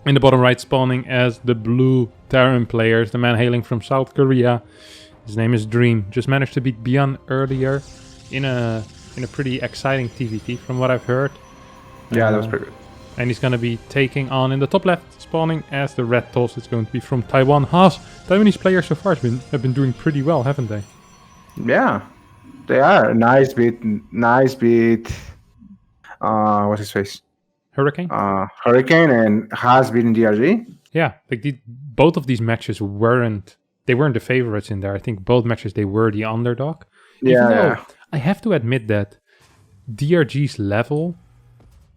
In the bottom right, spawning as the blue Terran players, the man hailing from South Korea. His name is Dream. Just managed to beat Beyond earlier in a pretty exciting TVT from what I've heard. Yeah, that was pretty good. And he's going to be taking on in the top left, spawning as the red toss. It's going to be from Taiwan. Haas, Taiwanese players so far have been doing pretty well, haven't they? Yeah, they are. Nice beat. What's his face? Hurricane? Hurricane and Haas beating DRG. Yeah, like both of these matches weren't the favorites in there. I think both matches they were the underdog. Yeah. I have to admit that DRG's level,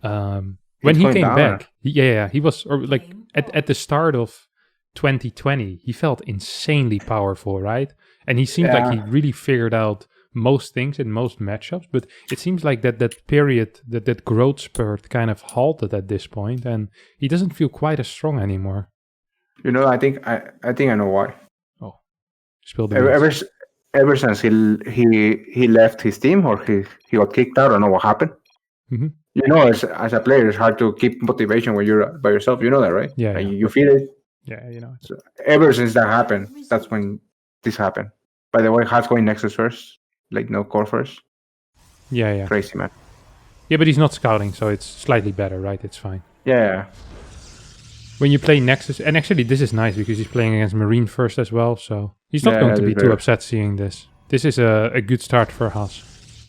when he came back, he was at the start of 2020, he felt insanely powerful, right? And he seemed like he really figured out most things in most matchups, but it seems like that period, that growth spurt kind of halted at this point, and he doesn't feel quite as strong anymore. You know, I think I know why. Oh, spill the ever since he left his team, or he got kicked out, I don't know what happened. Mm-hmm. You know, as a player, it's hard to keep motivation when you're by yourself. You know that, right? Yeah. You feel it. Yeah, you know. So ever since that happened, that's when this happened. By the way, Haas going Nexus first, like no core first. Yeah. Crazy, man. Yeah, but he's not scouting, so it's slightly better, right? It's fine. Yeah. When you play Nexus, and actually this is nice because he's playing against Marine first as well, so he's not going to be too upset seeing this. This is a good start for Haas.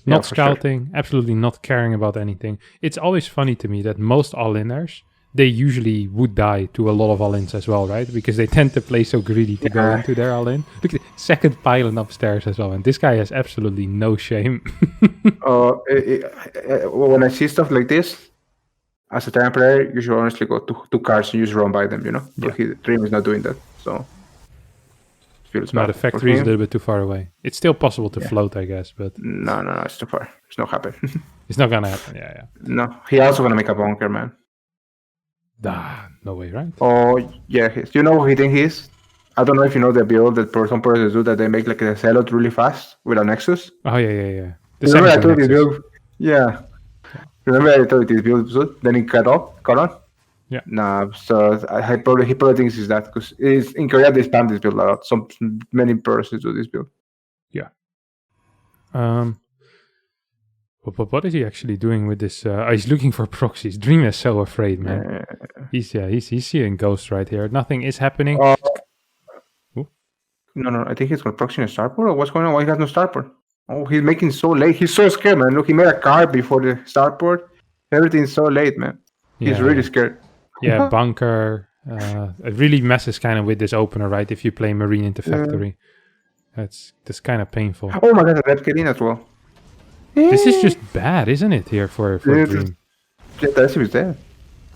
Not scouting, absolutely not caring about anything. It's always funny to me that most all-inners, they usually would die to a lot of all-ins as well, right? Because they tend to play so greedy to go into their all-in. Look at the second pylon upstairs as well, and this guy has absolutely no shame. When I see stuff like this, as a Terran player, you should honestly go to 2 cards and just run by them, you know? But Dream is not doing that, so... No, the factory is a little bit too far away. It's still possible to float, I guess, but... No, it's too far. It's not happen. It's not gonna happen, yeah. No, he also gonna make a bunker, man. No way, right? Oh, yeah. You know who he think he is? I don't know if you know the build that some persons do, that they make like a Zealot really fast with a Nexus. Oh, yeah. Remember I told you build? Yeah. Remember I told you this build, then he cut on? Yeah. Nah, so he probably thinks it's that, because in Korea they spam this build a lot. Many persons do this build. Yeah. What is he actually doing with this? He's looking for proxies. Dream is so afraid, man. He's seeing ghosts right here. Nothing is happening. No. I think he's got proxy in starport. Or what's going on? Why he has no starport? Oh, he's making so late. He's so scared, man. Look, he made a card before the starport. Everything's so late, man. He's really scared. Yeah, bunker. It really messes kind of with this opener, right? If you play Marine into factory, that's kind of painful. Oh my god, let's get in as well. This is just bad, isn't it? Here for Dream. Yeah, the SCV is dead.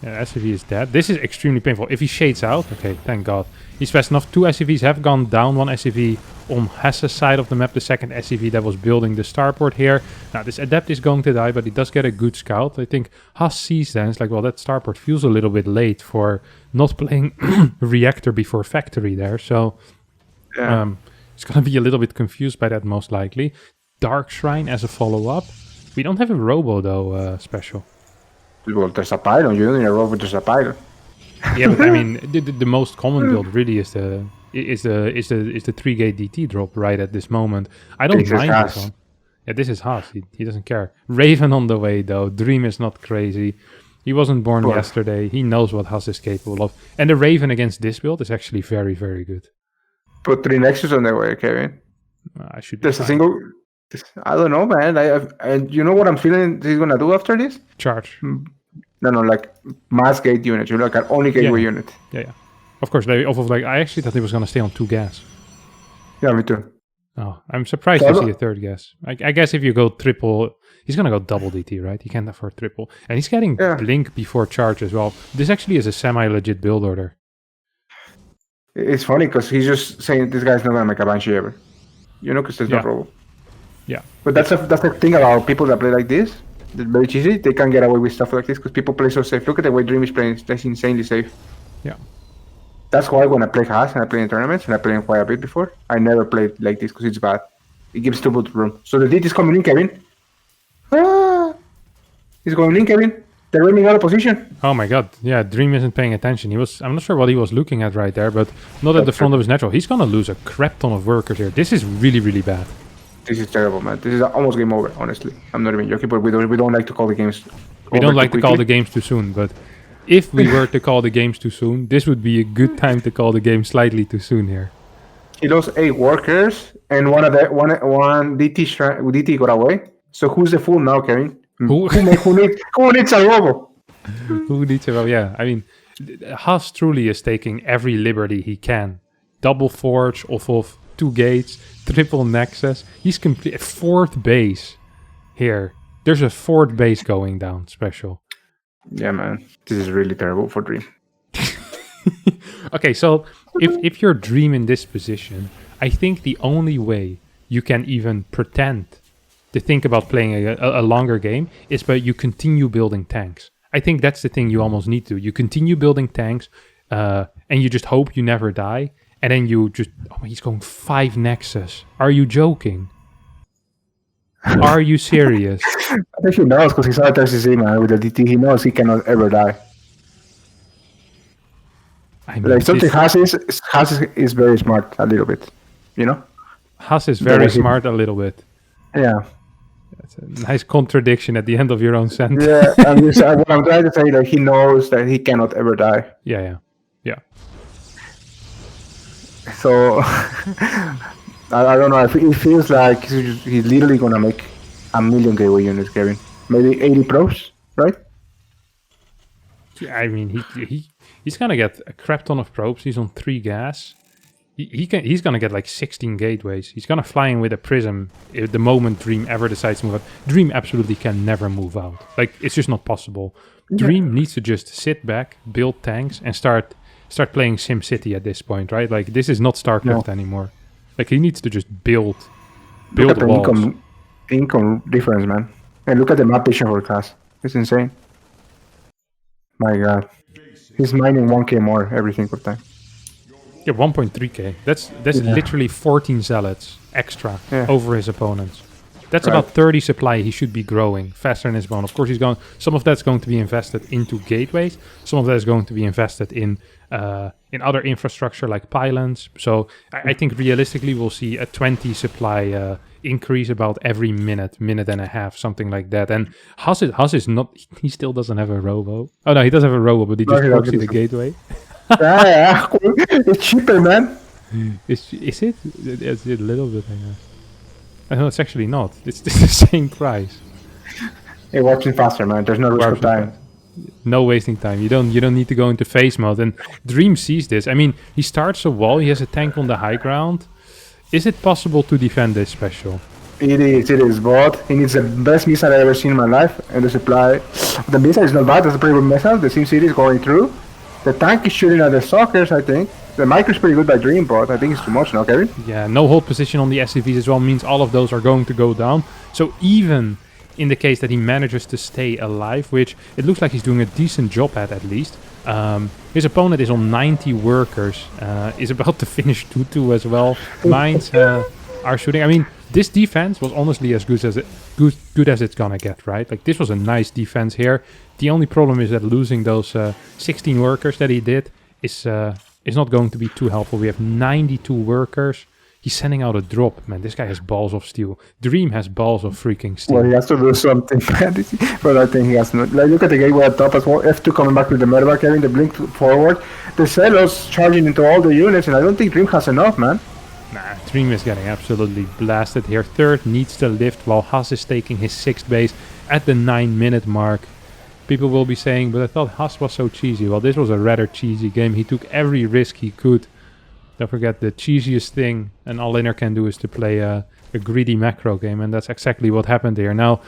Yeah, SCV is dead. This is extremely painful. If he shades out, okay, thank God. He's fast enough. 2 SCVs have gone down. 1 SCV on Hesse's side of the map. The second SCV that was building the starport here. Now, this Adept is going to die, but he does get a good scout. I think Haas sees that. It's like, well, that starport feels a little bit late for not playing reactor before factory there. So, he's going to be a little bit confused by that, most likely. Dark Shrine as a follow-up. We don't have a robo, though, special. Well, there's a pylon. You don't need a robo, there's a pylon. Yeah, but I mean, the most common build really is the 3-gate DT drop right at this moment. I don't mind this one. Yeah, this is Haas. He doesn't care. Raven on the way though. Dream is not crazy. He wasn't born yesterday. He knows what Haas is capable of. And the Raven against this build is actually very, very good. Put 3 Nexus on the way, Kevin. I should. There's a single. I don't know, man. And you know what I'm feeling he's gonna do after this? Charge. No, like mass gate unit. You know, like an only gateway unit. Yeah. Of course, I actually thought he was gonna stay on 2 gas. Yeah, me too. Oh, I'm surprised to see a 3rd gas. I guess if you go triple, he's gonna go double DT, right? He can't afford triple, and he's getting blink before charge as well. This actually is a semi-legit build order. It's funny because he's just saying this guy's not gonna make a Banshee ever. You know, because there's no problem. Yeah, but that's the thing about people that play like this. They're very cheesy. They can't get away with stuff like this because people play so safe. Look at the way Dream is playing. That's insanely safe. Yeah. That's why when I play Haas and I play in tournaments and I played quite a bit before, I never played like this because it's bad. It gives too much room. So the DT is coming in, Kevin. He's going in, Kevin. They're running out of position. Oh my god, yeah, Dream isn't paying attention. I'm not sure what he was looking at right there, but not at the front of his natural. He's gonna lose a crap ton of workers here. This is really, really bad. This is terrible, man. This is almost game over, honestly. I'm not even joking, but we don't like to call the games. We don't like to call the games too soon, but if we were to call the games too soon, this would be a good time to call the game slightly too soon here. He lost 8 workers, and one DT got away. So who's the fool now, Kevin? Who needs a robo? Who needs a robo? Yeah, I mean, Haas truly is taking every liberty he can. Double forge off of 2 gates, triple nexus. He's complete 4th base here. There's a 4th base going down, special. Yeah, man. This is really terrible for Dream. Okay, so if you're Dream in this position, I think the only way you can even pretend to think about playing a longer game is by you continue building tanks. I think that's the thing you almost need to. You continue building tanks, and you just hope you never die, and then you just... Oh, he's going 5 Nexus. Are you joking? Are you serious? I think he knows, because he saw at RCC, man, with the DT. He knows he cannot ever die. I mean, like something Haas is very smart a little bit, you know? Haas is very smart a little bit. Yeah. That's a nice contradiction at the end of your own sentence. Yeah, what I'm trying to say that he knows that he cannot ever die. Yeah. So, I don't know, it feels like he's literally going to make a million gateway units, Kevin. Maybe 80 pros, right? Yeah, I mean, he's going to get a crap ton of probes. He's on 3 gas. He's going to get like 16 gateways. He's going to fly in with a prism the moment Dream ever decides to move out. Dream absolutely can never move out. Like, it's just not possible. Dream needs to just sit back, build tanks, and start playing SimCity at this point, right? Like, this is not StarCraft anymore. Like, he needs to just build walls. Income difference, man. And look at the map vision for class. It's insane. My god. He's mining 1k more every single time. Yeah, 1.3k. That's literally 14 zealots extra over his opponents. That's about 30 supply he should be growing faster than his opponent. Of course, some of that's going to be invested into gateways. Some of that is going to be invested in other infrastructure like pylons. So I think realistically we'll see a 20 supply increase about every minute and a half, something like that. And Haas is not. He still doesn't have a robo. Oh no, he does have a robo, but he just proxy the gateway. Yeah, it's cheaper, man. Is it? It's a little bit, I guess. No, it's actually not. It's the same price. It works in faster, man. There's no waste of time. No wasting time. You don't need to go into phase mode. And Dream sees this. I mean, he starts a wall. He has a tank on the high ground. Is it possible to defend this special? It is, but he needs the best missile I've ever seen in my life. And the supply... The missile is not bad. That's a pretty good missile. The SimCity is going through. The tank is shooting at the stalkers, I think. The micro is pretty good by Dream, but I think it's too much now, Kevin. Yeah, no hold position on the SCVs as well means all of those are going to go down. So even in the case that he manages to stay alive, which it looks like he's doing a decent job at least, his opponent is on 90 workers, is about to finish 2-2 as well. Mines are shooting. I mean, this defense was honestly as good as it's gonna get, right? Like, this was a nice defense here. The only problem is that losing those 16 workers that he did is not going to be too helpful. We have 92 workers. He's sending out a drop. Man, this guy has balls of steel. Dream has balls of freaking steel. Well, he has to do something, but I think he has not. Like, look at the gateway at top as well. F2 coming back with the Merva, carrying the blink forward. The Celos charging into all the units, and I don't think Dream has enough, man. Nah, Dream is getting absolutely blasted here. Third needs to lift while Haas is taking his 6th base at the 9-minute mark. People will be saying, but I thought Haas was so cheesy. Well, this was a rather cheesy game. He took every risk he could. Don't forget, the cheesiest thing an all-inner can do is to play a greedy macro game, and that's exactly what happened here. Now,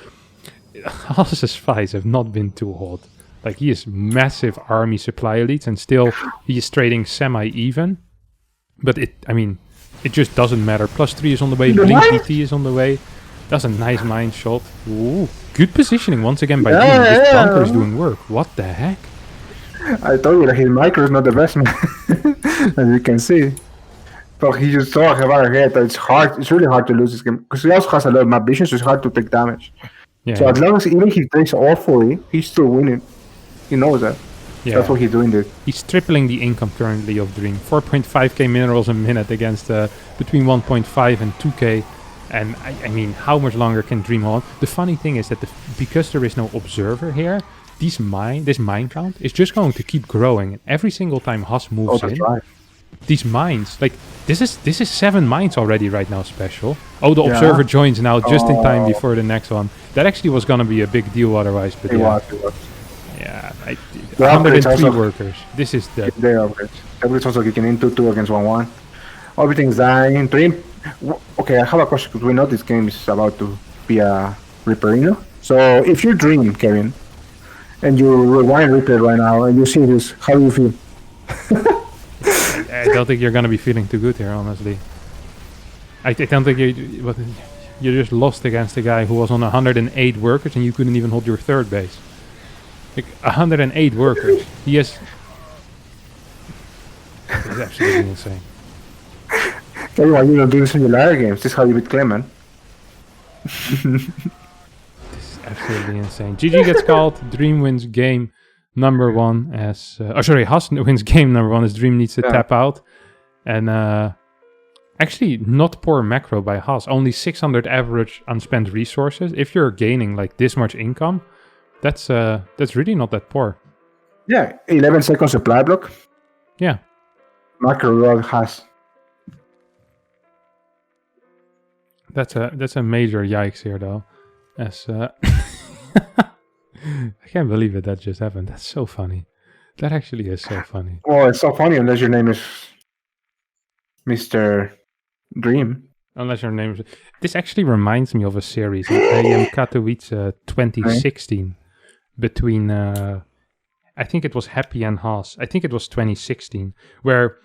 Haas's fights have not been too hot. Like, he is massive army supply elites, and still he is trading semi-even. But it just doesn't matter. +3 is on the way, Blink DT is on the way. That's a nice mine shot. Ooh, good positioning once again by Dream. This bunker is doing work. What the heck? I told you that his micro is not the best, man. As you can see. But he just saw ahead. It's hard. It's really hard to lose this game because he also has a lot of map vision, so it's hard to take damage. Yeah. So as long as even he takes awfully, he's still winning. He knows that. Yeah. That's what he's doing this. He's tripling the income currently of Dream. 4.5k minerals a minute against between 1.5 and 2k. And I mean, how much longer can Dream hold? The funny thing is that because there is no observer here, this mine count is just going to keep growing. And every single time Haas moves in, right. these mines, like this is 7 mines already right now special. Oh, the observer joins now just in time before the next one. That actually was gonna be a big deal otherwise, but It yeah. was. Yeah, The 103 upgrades also- workers. This is the They are upgrades. Everybody's also kicking in 2-2 against 1-1. Everything's dying. Dream. Okay, I have a question because we know this game is about to be a Reaperino. So if you Dream, Kevin, and you rewind replay right now and you see this, how do you feel? I don't think you're gonna be feeling too good here, honestly. I don't think you just lost against a guy who was on 108 workers and you couldn't even hold your third base. Like 108 workers. He has. It's absolutely insane. Tell you why you don't do this in your later games. This is how you beat Clement. This is absolutely insane. GG gets called. Dream wins game number 1 as... Haas wins game number 1 as Dream needs to tap out. And actually, not poor macro by Haas. Only 600 average unspent resources. If you're gaining like this much income, that's really not that poor. Yeah, 11 second supply block. Yeah. Macro rod Haas. That's a major yikes here though. As I can't believe that just happened. That's so funny. That actually is so funny. Well, it's so funny unless your name is Mr. Dream. Unless your name is... This actually reminds me of a series in IEM Katowice 2016 between I think it was Happy and Haas. I think it was 2016 where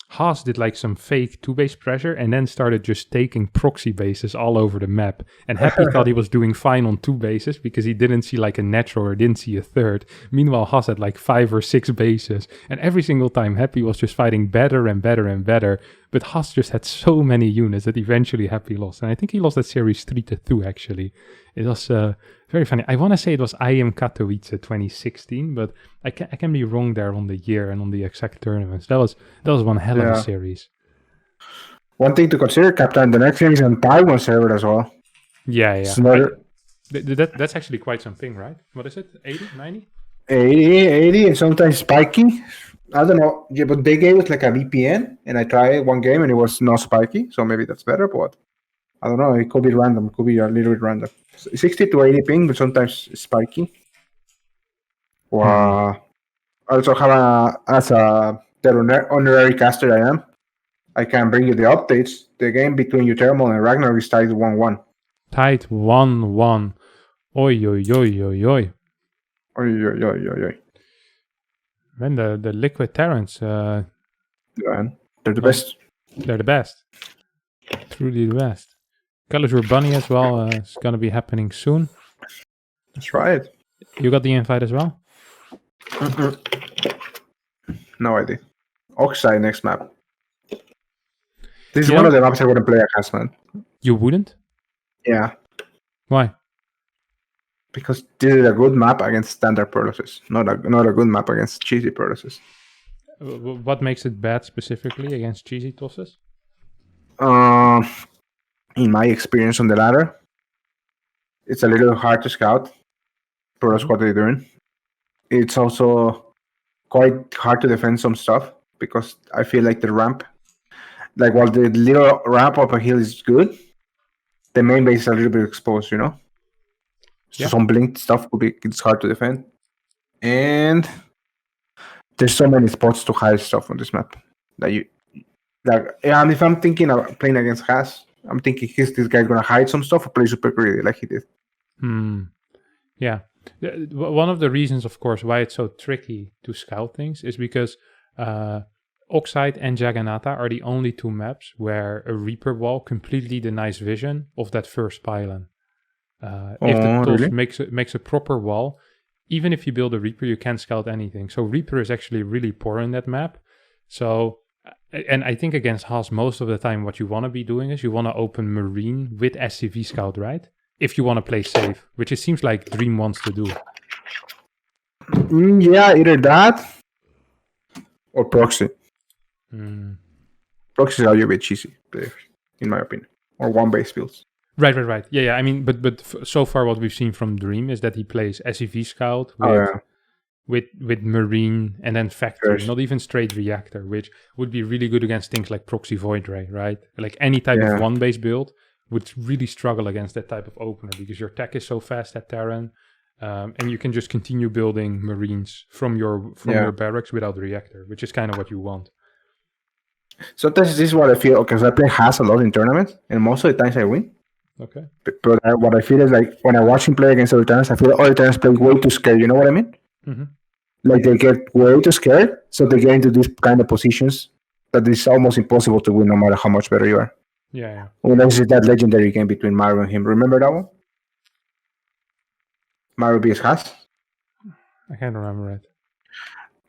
Haas did like some fake 2-base pressure and then started just taking proxy bases all over the map. And Happy thought he was doing fine on 2 bases because he didn't see like a natural or didn't see a third. Meanwhile, Haas had like 5 or 6 bases. And every single time Happy was just fighting better and better and better. But Haas just had so many units that eventually Happy lost. And I think he lost that series 3-2 actually. It was very funny. I want to say it was IEM Katowice 2016, but I can be wrong there on the year and on the exact tournaments. That was one hell of a series. One thing to consider, Captain, the next game is on Taiwan server as well. Yeah. That's actually quite something, right? What is it? 80, 90? 80, and sometimes spiky. I don't know. Yeah, but they gave us like a VPN, and I tried one game and it was not spiky, so maybe that's better, but I don't know. It could be random. It could be a little bit random. 60 to 80 ping, but sometimes spiky. I also have as the honorary caster I am, I can bring you the updates. The game between Uthermal and Ragnar is tied 1-1. Tied 1-1. Oi, oi, oi, oi, oi. Oi. Man, the Liquid Terrans. They're the best. They're the best. Truly the best. Kalijur Bunny as well is going to be happening soon. That's right. You got the invite as well? No idea. Oxide next map. This is one of the maps I wouldn't play against, man. You wouldn't? Yeah. Why? Because this is a good map against standard Prolosis, not a good map against cheesy Prolosis. What makes it bad specifically against cheesy tosses? In my experience on the ladder, it's a little hard to scout Prolos what they're doing. It's also quite hard to defend some stuff because I feel like the ramp, like while the little ramp up a hill is good, the main base is a little bit exposed, you know? So some blinked stuff it's hard to defend. And there's so many spots to hide stuff on this map that and if I'm thinking of playing against Haas, I'm thinking this guy gonna hide some stuff or play super greedy like he did. Yeah. One of the reasons, of course, why it's so tricky to scout things is because Oxide and Jagannatha are the only 2 maps where a Reaper wall completely denies vision of that first pylon. If the toss makes a proper wall, even if you build a Reaper, you can't scout anything. So Reaper is actually really poor in that map. So, and I think against Haas, most of the time what you want to be doing is you want to open Marine with SCV Scout, right? If you want to play safe, which it seems like Dream wants to do. Yeah, either that or proxy. Proxies are a bit cheesy players, in my opinion, or one-base builds. Right. Yeah. I mean, but so far what we've seen from Dream is that he plays SEV Scout with Marine and then Factory, Yes. not even straight Reactor, which would be really good against things like Proxy Void Ray, right? Like any type of one-base build would really struggle against that type of opener because your tech is so fast at Terran, and you can just continue building Marines from your barracks without Reactor, which is kind of what you want. Sometimes this is what I feel, because I play Has a lot in tournaments, and most of the times I win. Okay. But what I feel is like when I watch him play against other Terrans, I feel other Terrans play way too scared. You know what I mean? Mm-hmm. Like they get way too scared, so they get into these kind of positions that it's almost impossible to win no matter how much better you are. Yeah. Unless it's that legendary game between Mario and him. Remember that one? Mario vs. Has? I can't remember it.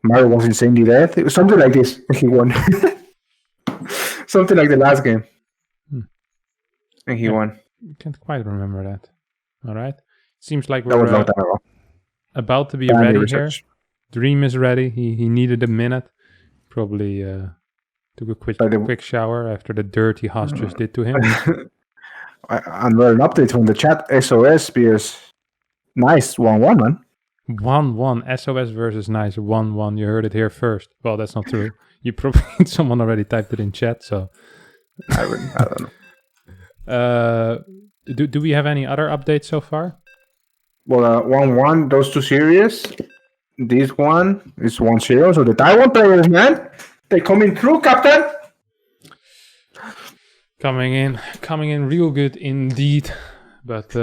Mario was insanely dead. It was something like this. He won. Something like the last game. And he won. I can't quite remember that. All right. Seems like That was a long we're time ago. about to be ready here. Dream is ready. He needed a minute. Probably took a quick shower after the dirty Haas just did to him. And an update from the chat. SOS Spears. Nice 1-1, man. 1-1. SOS versus Nice. 1-1. You heard it here first. Well, that's not true. You probably someone already typed it in chat, so I don't know. Do we have any other updates so far? Well, 1-1, those two series. This one is 1-0. So the Taiwan players, man, they coming through, Captain. Coming in real good indeed. But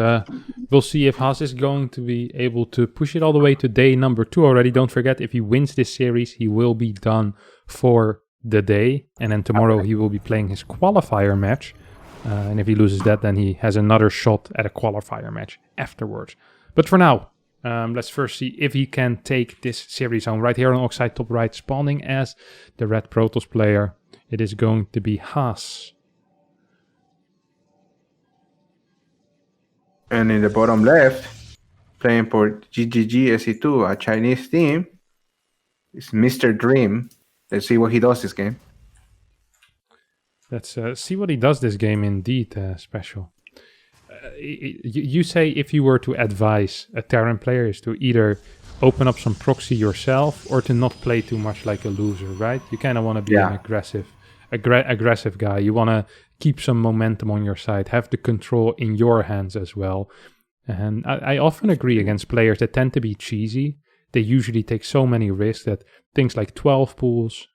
we'll see if Haas is going to be able to push it all the way to day number 2 already. Don't forget, if he wins this series, he will be done for the day. And then tomorrow he will be playing his qualifier match. And if he loses that, then he has another shot at a qualifier match afterwards. But for now, let's first see if he can take this series home. Right here on Oxide top right, spawning as the red Protoss player. It is going to be Haas. And in the bottom left, playing for GGG SE2, a Chinese team, is Mr. Dream. Let's see what he does this game. Let's see what he does this game indeed, Special. You say if you were to advise a Terran player is to either open up some proxy yourself or to not play too much like a loser, right? You kind of want to be an aggressive guy. You want to keep some momentum on your side, have the control in your hands as well. And I often agree against players that tend to be cheesy. They usually take so many risks that things like 12 pools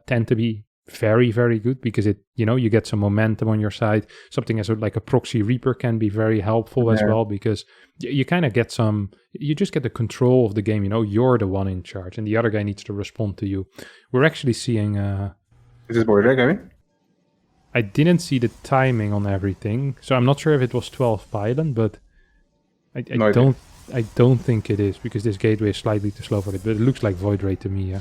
tend to be very, very good because you get some momentum on your side. Something as like a proxy reaper can be very helpful as well because you kind of get you just get the control of the game. You're the one in charge and the other guy needs to respond to you. We're actually seeing... Is this board right, Gavin? I didn't see the timing on everything, so I'm not sure if it was 12 pylon, but I don't think it is because this gateway is slightly too slow for it. But it looks like Void Ray to me. Yeah,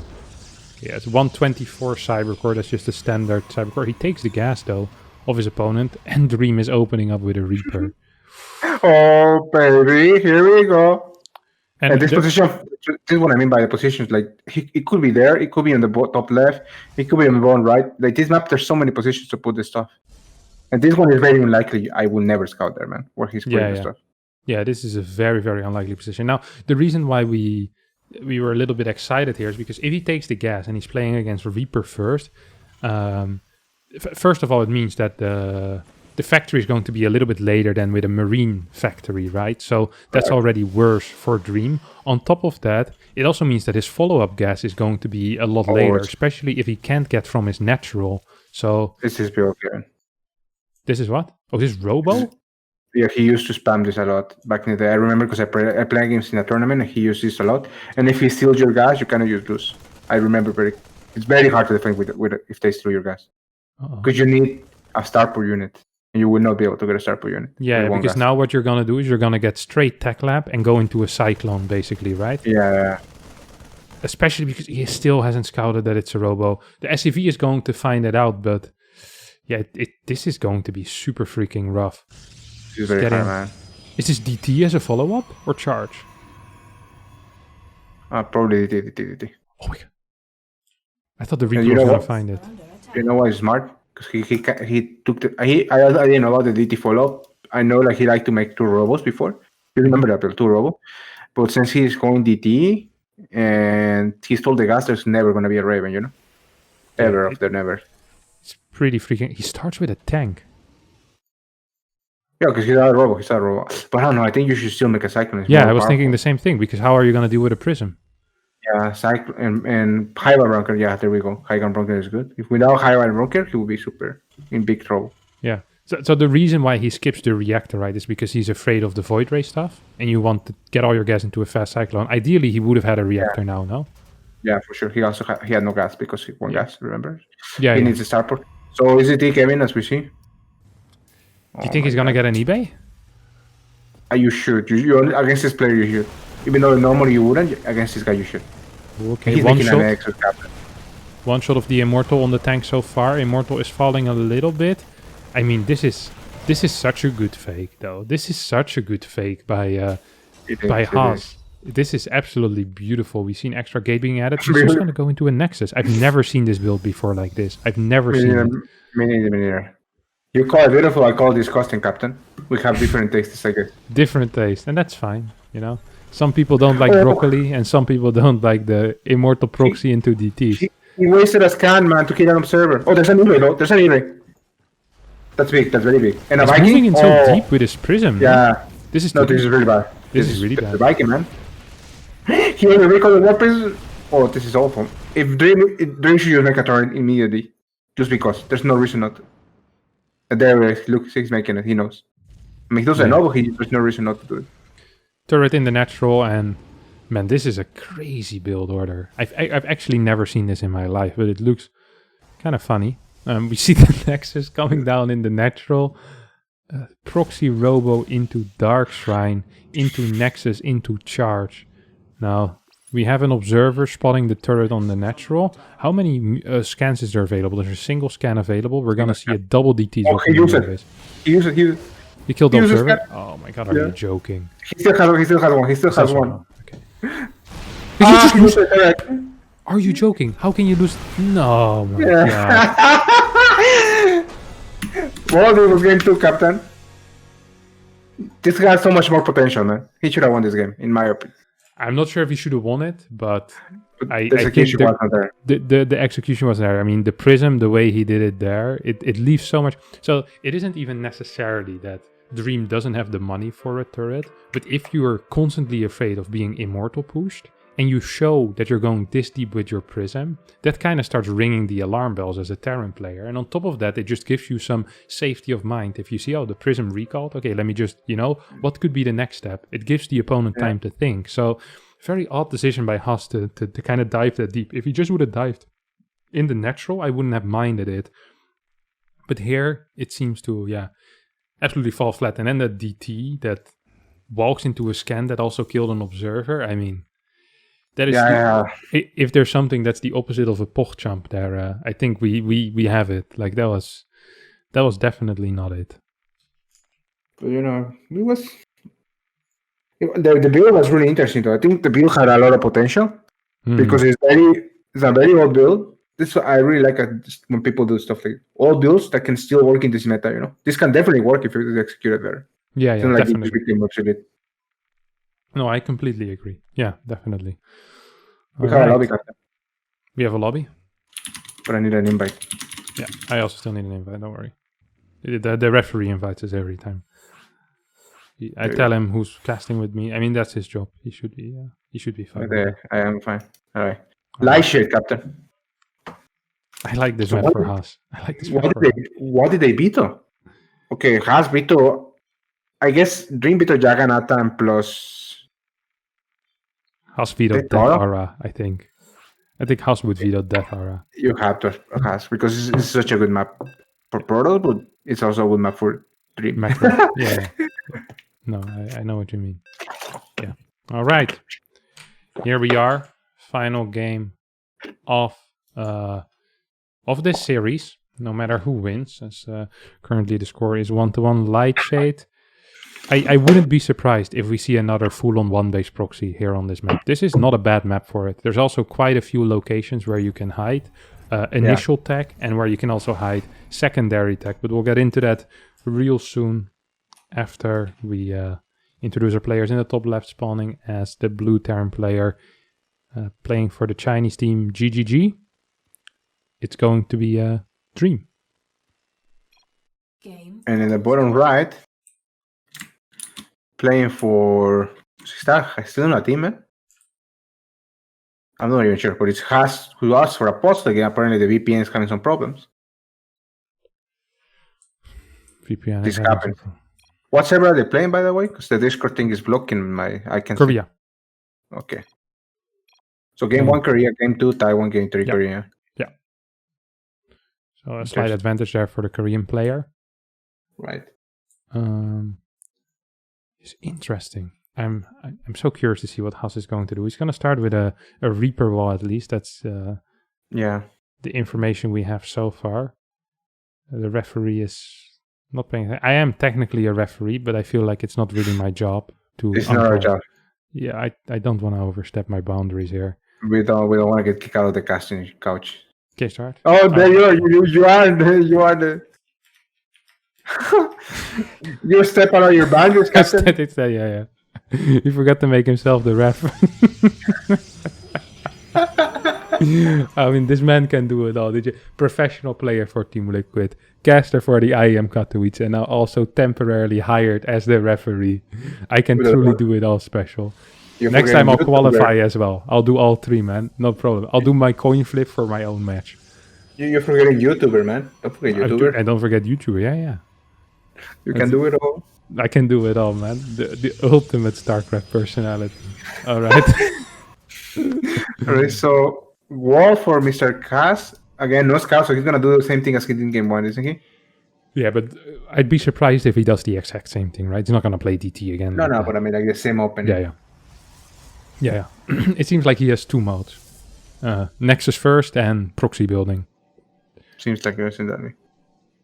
it's 124 Cybercore. That's just a standard Cybercore. He takes the gas though of his opponent, and Dream is opening up with a Reaper. Oh baby, here we go. And this position, this is what I mean by the positions. Like it could be there, it could be on the top left, it could be on the bottom right. Like this map, there's so many positions to put this stuff. And this one is very unlikely. I will never scout there, man. Where he's putting the stuff. Yeah, this is a very, very unlikely position. Now, the reason why we were a little bit excited here is because if he takes the gas and he's playing against Reaper first, first of all, it means that the factory is going to be a little bit later than with a Marine factory, right? So that's already worse for Dream. On top of that, it also means that his follow-up gas is going to be a lot later, especially if he can't get from his natural. So this is broken. This is what? Oh, this is Robo? Yeah, he used to spam this a lot back in the day. I remember because I played games in a tournament and he used this a lot. And if he steals your gas, you cannot use this. I remember it's very hard to defend with if they steal your gas. Because you need a starport unit. And you will not be able to get a starport unit. Yeah, because now what you're going to do is you're going to get straight Tech Lab and go into a Cyclone, basically, right? Yeah. Especially because he still hasn't scouted that it's a Robo. The SEV is going to find it out, but yeah, this is going to be super freaking rough. This is very hard, man. Is this DT as a follow-up or charge? Probably DT. Oh my god. I thought the And Reaper you was know gonna what? find it. You know why he's smart? Because he took the I didn't know about the DT follow up. I know like he liked to make 2 robos before. You remember that 2 robo? But since he's going DT and he's told the guys there's never gonna be a Raven, you know? Yeah, Ever after never. it's pretty freaking... He starts with a tank. Yeah, because he's not a robo. He's not a robo. But I don't know. I think you should still make a cyclone. It's Yeah, more I was thinking powerful. the same thing, because how are you gonna deal with a Prism? Yeah, cyclone and high Bronker. Yeah, there we go. High Bronker is good. If without high Bronker, he will be super in big trouble. Yeah. So the reason why he skips the reactor, right, is because he's afraid of the Void Ray stuff, and you want to get all your gas into a fast cyclone. Ideally, he would have had a reactor now, no? Yeah, for sure. He also he had no gas because he won gas. Remember? Yeah, He yeah. needs a starport. So is it Kevin as we see? Do you think he's gonna get an eBay? You should. You against this player you should. Even though normally you wouldn't, against this guy you should. Okay, He's one making shot. an extra captain. One shot of the Immortal on the tank so far. Immortal is falling a little bit. I mean, this is such a good fake, though. This is such a good fake by Haas. This is absolutely beautiful. We've seen extra gate being added. He's just going to go into a Nexus. I've never seen this build before like this. I've never seen it. Me neither. You call it beautiful, I call it disgusting, Captain. We have different tastes, I guess. Different taste, and that's fine, you know. Some people don't like broccoli, and some people don't like the Immortal proxy into DTs. He wasted a scan, man, to kill an observer. Oh, there's an E-ray, though. There's an E-ray. That's big. That's very big. And a He's Viking? moving in so deep with his prism. Yeah. This is No, this is really bad. This is really bad. The Viking, man. He only recalled the weapons. Oh, this is awful. If Dream should use Mechatorn immediately. Just because. There's no reason not to. And there it is. Look, he's making it. He knows. I mean, he doesn't know, but there's no reason not to do it. Turret in the natural, and man, this is a crazy build order. I've actually never seen this in my life, but it looks kind of funny. We see the Nexus coming down in the natural. Proxy Robo into Dark Shrine, into Nexus, into Charge. Now, we have an observer spotting the turret on the natural. How many scans is there available? There's a single scan available. We're going to see a double DT. Oh, he used it. He used it. He killed the observer? Oh my god, are you joking? He still has one. He still has one. Okay. He used it, correct. Are you joking? How can you lose? No, my god. Well, it was game 2, Captain. This guy has so much more potential, man. He should have won this game, in my opinion. I'm not sure if he should have won it, but I think the execution was there. I mean, the prism, the way he did it there, it leaves so much. So it isn't even necessarily that Dream doesn't have the money for a turret, but if you are constantly afraid of being immortal pushed, and you show that you're going this deep with your prism, that kind of starts ringing the alarm bells as a Terran player. And on top of that, it just gives you some safety of mind. If you see, oh, the prism recalled, okay, let me just, what could be the next step? It gives the opponent time to think. So very odd decision by Haas to kind of dive that deep. If he just would have dived in the natural, I wouldn't have minded it. But here, it seems to, absolutely fall flat. And then the DT that walks into a scan that also killed an observer, I mean, that is if there's something that's the opposite of a PogChamp there, I think we have it. Like that was definitely not it. But it was the build was really interesting though. I think the build had a lot of potential because it's a very old build. This I really like when people do stuff like old builds that can still work in this meta. This can definitely work if it's executed better. Yeah, definitely. No, I completely agree. Yeah, definitely. We have a lobby, Captain. We have a lobby? But I need an invite. Yeah, I also still need an invite, don't worry. The referee invites us every time. I tell him who's casting with me. I mean, that's his job. He should be fine. Okay, I am fine. All right. Light shit, Captain. I like this map for Haas. I like this map what did they veto? Okay, Haas veto. I guess Dream veto Jagannathan plus... Haas vetoed Death Aura, I think. I think Haas would veto Death Aura. You have to Haas, because it's such a good map for Proto, but it's also a good map for Dream. Yeah. No, I know what you mean. Yeah. All right. Here we are. Final game of this series. No matter who wins, as currently the score is 1-1. Lightshade I wouldn't be surprised if we see another full-on one-base proxy here on this map. This is not a bad map for it. There's also quite a few locations where you can hide initial tech and where you can also hide secondary tech. But we'll get into that real soon after we introduce our players in the top left, spawning as the blue Terran player playing for the Chinese team GGG. It's going to be a Dream. And in the bottom right, playing for... Still not a team, man? I'm not even sure, but it's Haas who asked for a post again. Apparently the VPN is having some problems. VPN This happened. What server are they playing, by the way? Because the Discord thing is blocking my... I can Korea. See. Okay. So game 1 Korea, game 2 Taiwan, game 3 Korea. Yeah. So a slight advantage there for the Korean player. Right. It's interesting. I'm so curious to see what Haas is going to do. He's going to start with a Reaper wall at least. That's the information we have so far. The referee is not paying attention. I am technically a referee, but I feel like it's not really my job to. It's not our job. Yeah, I don't want to overstep my boundaries here. We don't want to get kicked out of the casting couch. Okay, start. Oh, there you are. You are the. You step out of your boundaries, Captain. Yeah. He forgot to make himself the ref. I mean, this man can do it all. Did you? Professional player for Team Liquid, caster for the IEM Katowice, and now also temporarily hired as the referee. I can truly do it all special. Next time I'll qualify as well. I'll do all three, man. No problem. I'll do my coin flip for my own match. You're forgetting YouTuber, man. Don't forget YouTuber. And don't forget YouTuber. Yeah. You can do it all. I can do it all, man. The ultimate StarCraft personality. All right. Alright, so wall for Mr. Cass. Again, no scout, so he's going to do the same thing as he did in game 1, isn't he? Yeah, but I'd be surprised if he does the exact same thing, right? He's not going to play DT again. No, but I mean, like the same opening. Yeah. It seems like he has two modes. Nexus first and proxy building. Seems like it, isn't that?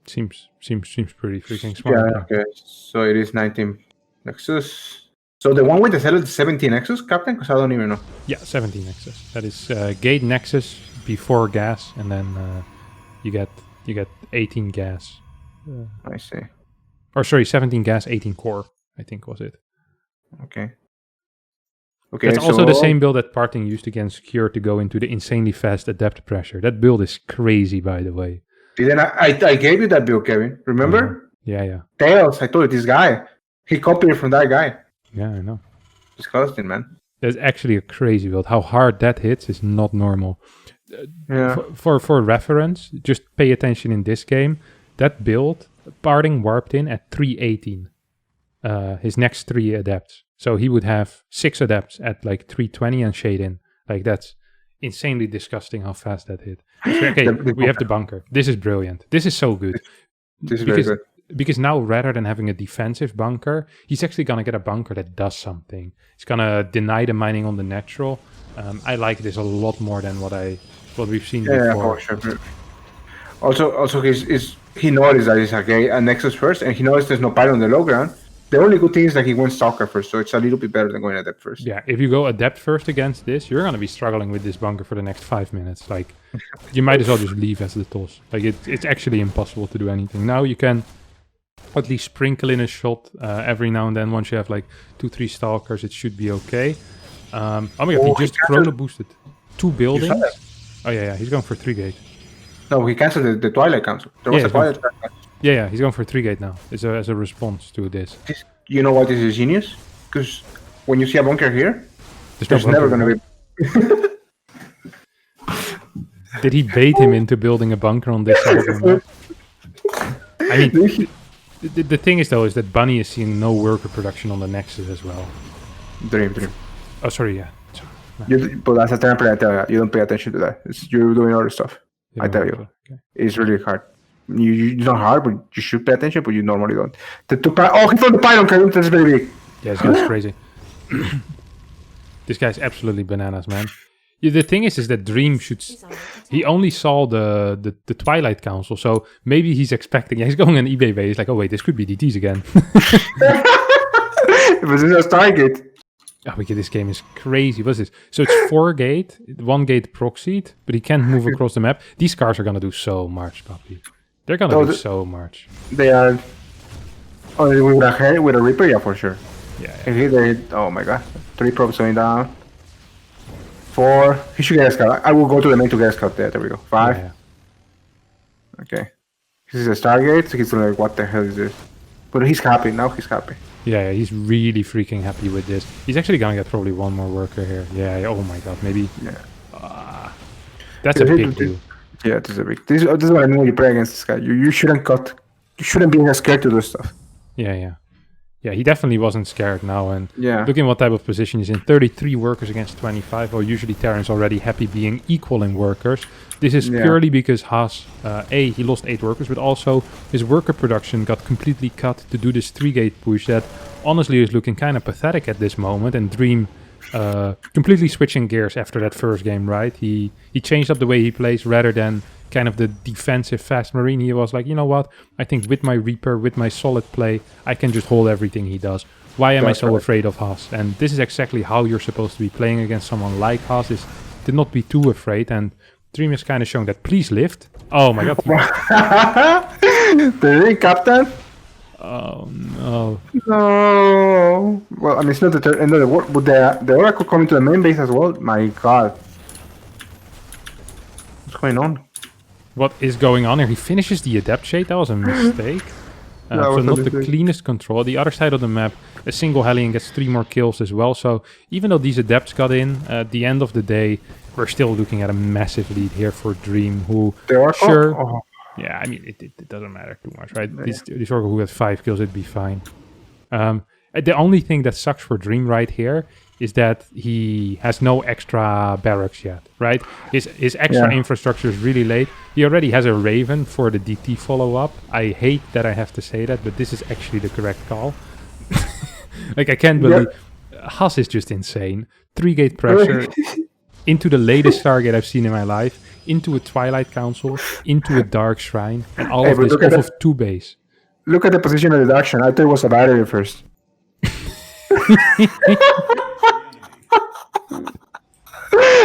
Seems pretty freaking smart. Yeah, okay. So it is 19 Nexus. So the one with the 17 Nexus, Captain? Because I don't even know. Yeah, 17 Nexus. That is gate Nexus before gas, and then you get 18 gas. I see. Or sorry, 17 gas, 18 core, I think was it. Okay. That's also the same build that Parting used against Secure to go into the insanely fast adept pressure. That build is crazy, by the way. Then I gave you that build, Kevin. Remember? Yeah. Tails, I told you, this guy. He copied it from that guy. Yeah, I know. Disgusting, man. That's actually a crazy build. How hard that hits is not normal. For reference, just pay attention in this game. That build, Parting warped in at 318. His next 3 adepts. So he would have 6 adepts at like 320 and shade in. Like that's insanely disgusting how fast that hit. Okay, we have the bunker. This is brilliant. This is so good. This is very good. Because now rather than having a defensive bunker, he's actually going to get a bunker that does something. He's going to deny the mining on the natural. I like this a lot more than what we've seen before. Yeah, for sure. Also, he noticed that it's a Nexus first, and he noticed there's no pilot on the low ground. The only good thing is that he went Stalker first, so it's a little bit better than going Adept first. Yeah, if you go Adept first against this, you're going to be struggling with this bunker for the next 5 minutes. Like, you might as well just leave as the toss. Like, it's actually impossible to do anything. Now you can at least sprinkle in a shot every now and then. Once you have like 2-3 Stalkers, it should be okay. Oh my god, he just chrono boosted 2 buildings. Oh yeah, he's going for 3 gate. No, he canceled the Twilight Council. There was a Twilight Council. Yeah, he's going for 3 gate now. As a response to this. You know why this is genius? Because when you see a bunker here, there's never going to be... Did he bait him into building a bunker on this side? I mean, the thing is though, is that Bunny is seeing no worker production on the Nexus as well. Dream. Oh, sorry, yeah. But as a Terran player, you don't pay attention to that. You're doing other stuff. I tell you. Okay. It's really hard. It's not hard, but you should pay attention, but you normally don't. He found the pylon, Kevin. That's very big. Yeah, this guy's crazy. This guy's absolutely bananas, man. Yeah, the thing is that Dream should... He only saw the Twilight Council, so maybe he's expecting... Yeah, he's going on eBay base. He's like, oh wait, this could be DTs again. This is a target. Oh, okay, this game is crazy. What's this? So it's 4 gate, 1 gate proxied, but he can't move across the map. These cars are gonna do so much, puppy. They're gonna do so much. They are. Oh, with a Reaper, yeah, for sure. Yeah. Oh my god. 3 probes going down. 4. He should get a scout. I will go to the main to get a scout there. There we go. 5. Yeah. Okay. This is a Stargate, so he's like, what the hell is this? But he's happy. Now he's happy. Yeah, he's really freaking happy with this. He's actually gonna get probably 1 more worker here. Yeah, oh my god, maybe. Yeah. That's a big deal. Yeah, this is a big. This is what I mean when you play against this guy. You shouldn't cut. You shouldn't be scared to do stuff. Yeah. Yeah, he definitely wasn't scared now. And yeah. Look in what type of position he's in. 33 workers against 25. Well, usually Terran's already happy being equal in workers. This is purely because Haas, he lost 8 workers, but also his worker production got completely cut to do this 3-gate push that honestly is looking kind of pathetic at this moment. And Dream completely switching gears after that first game, right? He changed up the way he plays rather than kind of the defensive fast marine. He was like, you know what? I think with my Reaper, with my solid play, I can just hold everything he does. Why am I so afraid of Haas? And this is exactly how you're supposed to be playing against someone like Haas, is to not be too afraid. And Dream is kind of showing that. Please lift. Oh my god. The ring captain? Oh no. No. Well, I mean, it's not the end of the world, but the Oracle coming to the main base as well. My god. What's going on? What is going on here? He finishes the Adept Shade. That was a mistake. So not the cleanest control. The other side of the map, a single Hellion gets 3 more kills as well. So even though these Adepts got in, at the end of the day, we're still looking at a massive lead here for Dream, who, sure, yeah, I mean, it doesn't matter too much, right? Yeah. This Oracle who had 5 kills, it'd be fine. The only thing that sucks for Dream right here is that he has no extra barracks yet, right? His extra infrastructure is really late. He already has a Raven for the DT follow-up. I hate that I have to say that, but this is actually the correct call. Like, I can't believe... Haas is just insane. 3-gate pressure into the latest target I've seen in my life, into a Twilight Council, into a Dark Shrine, and all of this off of 2 base. Look at the position of the Dark Shrine. I thought it was a battery first.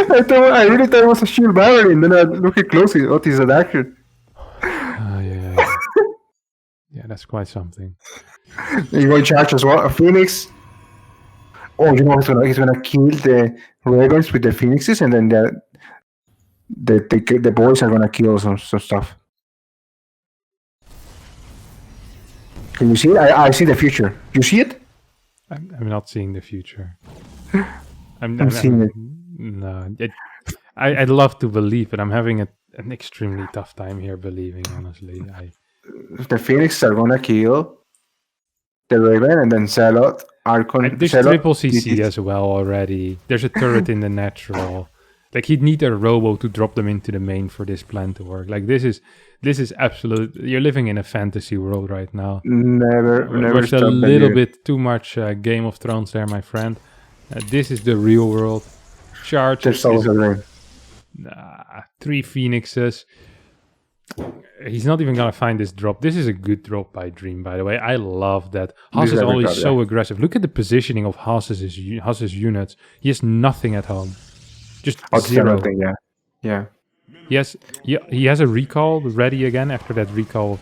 I really thought it was a shield battery, and then I look at closely. What is that action? Yeah, that's quite something. You're going to charge as well. A Phoenix. Oh, you know he's gonna kill the Ravens with the Phoenixes, and then the boys are gonna kill some stuff. Can you see it? I see the future. You see it? I'm not seeing the future. I'm seeing it. No, I'd love to believe, but I'm having an extremely tough time here believing, honestly. The Phoenix are gonna kill the Raven, and then Zealot are gonna... There's triple CC as well already. There's a turret in the natural. Like, he'd need a robo to drop them into the main for this plan to work. Like, this is absolute... You're living in a fantasy world right now. Never There's a little bit too much Game of Thrones there, my friend. This is the real world. Charge. There's always a ring. 3 Phoenixes. He's not even gonna find this drop. This is a good drop by Dream, by the way. I love that. Haas is always so aggressive. Look at the positioning of Haas's units. He has nothing at home. Just 0. Yeah. He has a recall ready again after that recall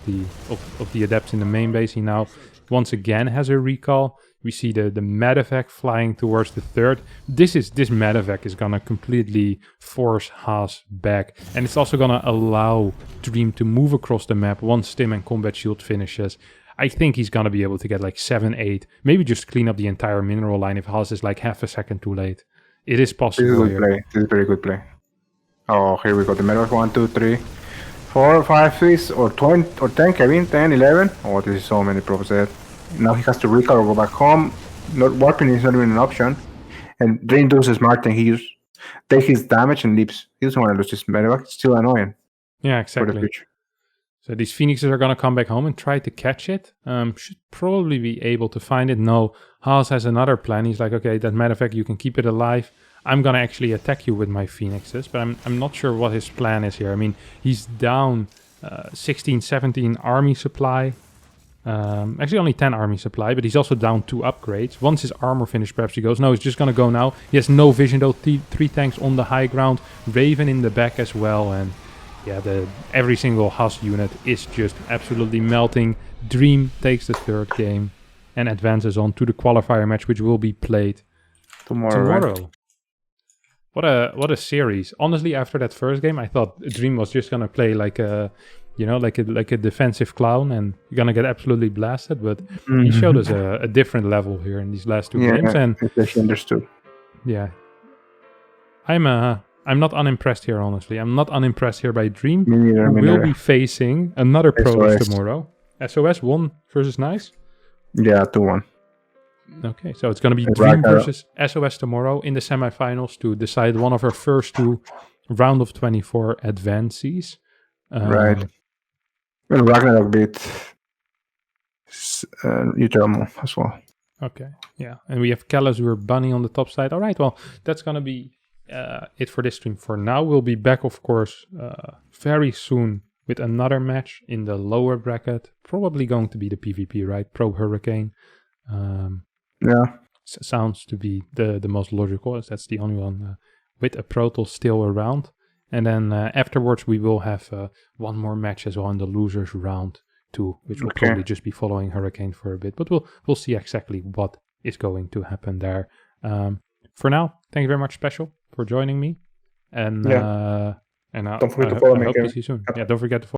of the Adepts in the main base. He now once again has a recall. We see the medevac flying towards the 3rd. This medevac is gonna completely force Haas back, and it's also gonna allow Dream to move across the map once Stim and Combat Shield finishes. I think he's gonna be able to get like 7, 8, maybe just clean up the entire mineral line if Haas is like half a second too late. It is possible. This is a good play. This is a very good play. Oh, here we go. The medevac 1, 2, 3, 4, 5, 6, or 20, or 10, Kevin, 10, 11. Oh, this is so many probes there. Now he has to recall or go back home. Not warping is not even an option. And Dream does a smart thing. He just takes his damage and leaps. He doesn't want to lose his medevac. It's still annoying. Yeah, exactly. For the future. So these Phoenixes are going to come back home and try to catch it. Should probably be able to find it. No, Haas has another plan. He's like, okay, that medevac, you can keep it alive. I'm going to actually attack you with my Phoenixes. But I'm not sure what his plan is here. I mean, he's down 16, 17 army supply. Actually, only 10 army supply, but he's also down 2 upgrades. Once his armor finished, perhaps he goes. No, he's just going to go now. He has no vision, though. 3 tanks on the high ground. Raven in the back as well. And yeah, every single Haas unit is just absolutely melting. Dream takes the 3rd game and advances on to the qualifier match, which will be played tomorrow. Right? What a series. Honestly, after that first game, I thought Dream was just going to play like a... like a defensive clown, and you're gonna get absolutely blasted. But he showed us a different level here in these last 2 games, and I understood. Yeah, I'm not unimpressed here. Honestly, I'm not unimpressed here by Dream. Me neither, who will be facing another pro tomorrow. SOS 1 versus Nice. Yeah, 2-1. Okay, so it's gonna be Dream versus SOS tomorrow in the semifinals to decide one of our first 2 round of 24 advances. Right. And Ragnarok beat Utermo as well. Okay, yeah. And we have Kalazur Bunny on the top side. All right, well, that's going to be it for this stream for now. We'll be back, of course, very soon with another match in the lower bracket. Probably going to be the PvP, right? Pro Hurricane. Yeah. Sounds to be the most logical, as that's the only one with a Protoss still around. And then afterwards, we will have one more match as well in the losers round 2, which will probably just be following Hurricane for a bit. But we'll see exactly what is going to happen there. For now, thank you very much, Special, for joining me. And don't forget to follow me. I hope to see you soon. Yeah, don't forget to follow.